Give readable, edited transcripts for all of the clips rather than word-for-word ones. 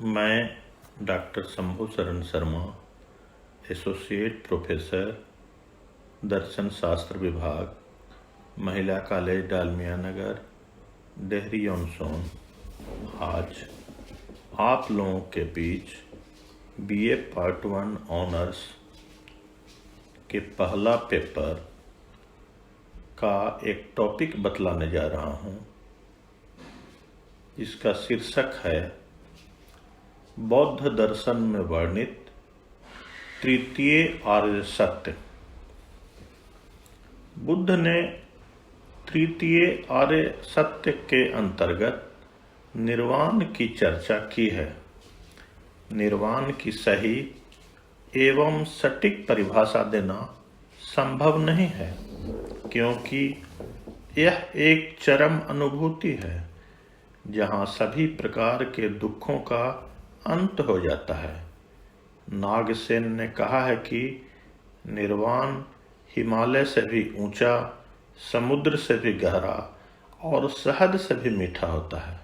मैं डॉक्टर शंभू शरण Sharma, associate professor, दर्शन शास्त्र विभाग, महिला कॉलेज डालमिया नगर, डेहरी ऑन सोन, आज आप लोगों के बीच बीए पार्ट 1 ऑनर्स के पहला पेपर का एक टॉपिक बतलाने जा रहा हूँ। इसका शीर्षक है बौद्ध दर्शन में वर्णित तृतीय आर्य सत्य। बुद्ध ने तृतीय आर्य सत्य के अंतर्गत निर्वाण की चर्चा की है। निर्वाण की सही एवं सटीक परिभाषा देना संभव नहीं है, क्योंकि यह एक चरम अनुभूति है जहाँ सभी प्रकार के दुखों का अंत हो जाता है। नागसेन ने कहा है कि निर्वाण हिमालय से भी ऊंचा, समुद्र से भी गहरा और शहद से भी मीठा होता है।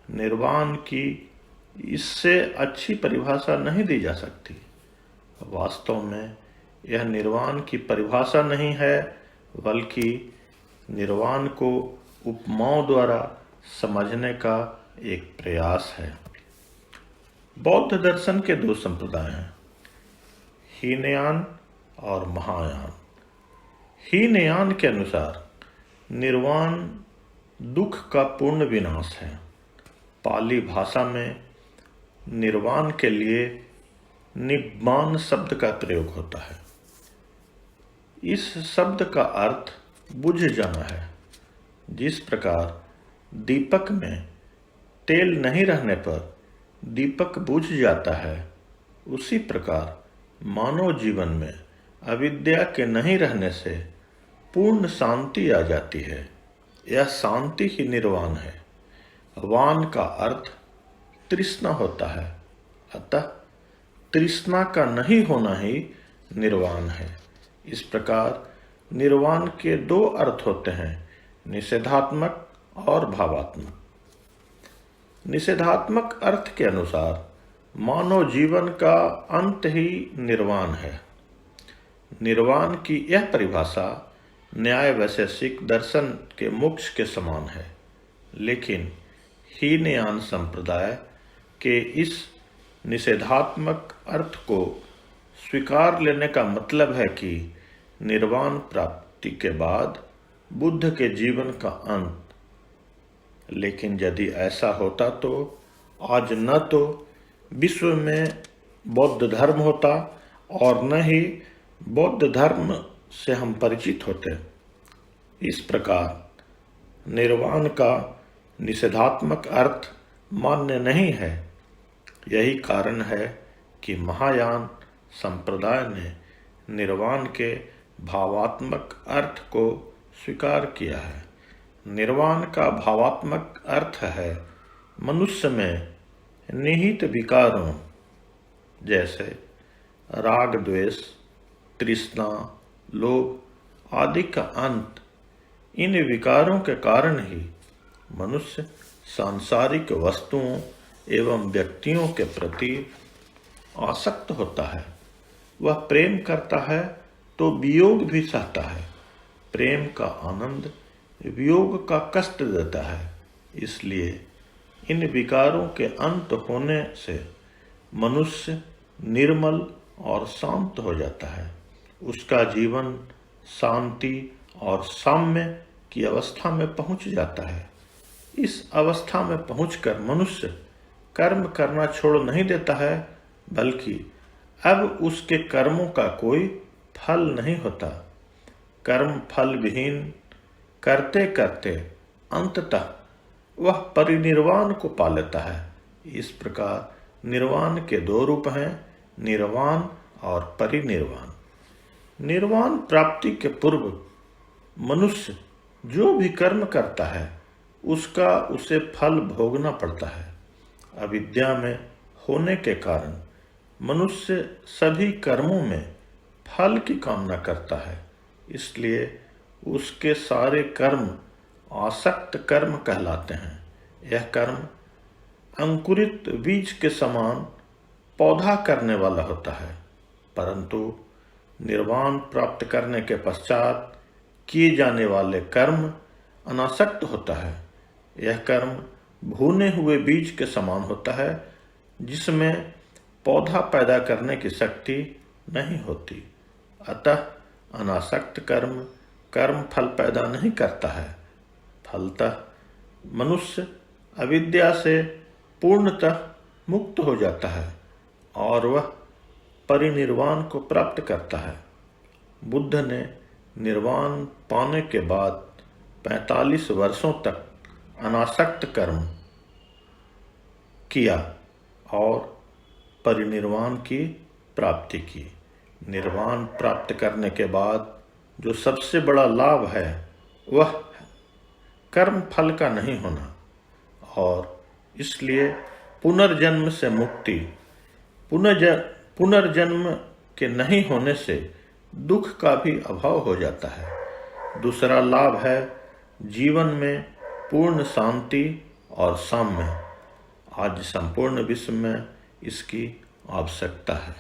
निर्वाण की इससे अच्छी परिभाषा नहीं दी जा सकती। वास्तव में यह निर्वाण की परिभाषा नहीं है, बल्कि निर्वाण को उपमाओं द्वारा समझने का एक प्रयास है। बौद्ध दर्शन के दो संप्रदाय हैं, हीनयान और महायान। हीनयान के अनुसार निर्वाण दुख का पूर्ण विनाश है। पाली भाषा में निर्वाण के लिए निब्बान शब्द का प्रयोग होता है। इस शब्द का अर्थ बुझ जाना है। जिस प्रकार दीपक में तेल नहीं रहने पर दीपक बुझ जाता है, उसी प्रकार मानव जीवन में अविद्या के नहीं रहने से पूर्ण शांति आ जाती है। यह शांति ही निर्वाण है। वान का अर्थ तृष्णा होता है, अतः तृष्णा का नहीं होना ही निर्वाण है। इस प्रकार निर्वाण के दो अर्थ होते हैं, निषेधात्मक और भावात्मक। निषेधात्मक अर्थ के अनुसार मानव जीवन का अंत ही निर्वाण है। निर्वाण की यह परिभाषा न्याय वैशेषिक दर्शन के मोक्ष के समान है, लेकिन हीनयान संप्रदाय के इस निषेधात्मक अर्थ को स्वीकार लेने का मतलब है कि निर्वाण प्राप्ति के बाद बुद्ध के जीवन का अंत। लेकिन यदि ऐसा होता तो आज न तो विश्व में बौद्ध धर्म होता और न ही बौद्ध धर्म से हम परिचित होते। इस प्रकार निर्वाण का निषेधात्मक अर्थ मान्य नहीं है। यही कारण है कि महायान संप्रदाय ने निर्वाण के भावात्मक अर्थ को स्वीकार किया है। निर्वाण का भावात्मक अर्थ है मनुष्य में निहित विकारों जैसे राग, द्वेष, तृष्णा, लोभ आदि का अंत। इन विकारों के कारण ही मनुष्य सांसारिक वस्तुओं एवं व्यक्तियों के प्रति आसक्त होता है। वह प्रेम करता है तो वियोग भी सहता है। प्रेम का आनंद वियोग का कष्ट देता है। इसलिए इन विकारों के अंत होने से मनुष्य निर्मल और शांत हो जाता है। उसका जीवन शांति और साम्य की अवस्था में पहुंच जाता है। इस अवस्था में पहुंचकर मनुष्य कर्म करना छोड़ नहीं देता है, बल्कि अब उसके कर्मों का कोई फल नहीं होता। कर्म फल विहीन करते करते अंततः वह परिनिर्वाण को पा लेता है। इस प्रकार निर्वाण के दो रूप हैं, निर्वाण और परिनिर्वाण। निर्वाण प्राप्ति के पूर्व मनुष्य जो भी कर्म करता है उसका उसे फल भोगना पड़ता है। अविद्या में होने के कारण मनुष्य सभी कर्मों में फल की कामना करता है। इसलिए उसके सारे कर्म आसक्त कर्म कहलाते हैं। यह कर्म अंकुरित बीज के समान पौधा करने वाला होता है, परंतु निर्वाण प्राप्त करने के पश्चात किए जाने वाले कर्म अनासक्त होता है। यह कर्म भुने हुए बीज के समान होता है, जिसमें पौधा पैदा करने की शक्ति नहीं होती। अतः अनासक्त कर्म फल पैदा नहीं करता है। फलतः मनुष्य अविद्या से पूर्णतः मुक्त हो जाता है और वह परिनिर्वाण को प्राप्त करता है। बुद्ध ने निर्वाण पाने के बाद 45 वर्षों तक अनासक्त कर्म किया और परिनिर्वाण की प्राप्ति की। निर्वाण प्राप्त करने के बाद जो सबसे बड़ा लाभ है वह कर्म फल का नहीं होना, और इसलिए पुनर्जन्म से मुक्ति, पुनर्जन्म के नहीं होने से दुख का भी अभाव हो जाता है। दूसरा लाभ है जीवन में पूर्ण शांति और साम्य। आज संपूर्ण विश्व में इसकी आवश्यकता है।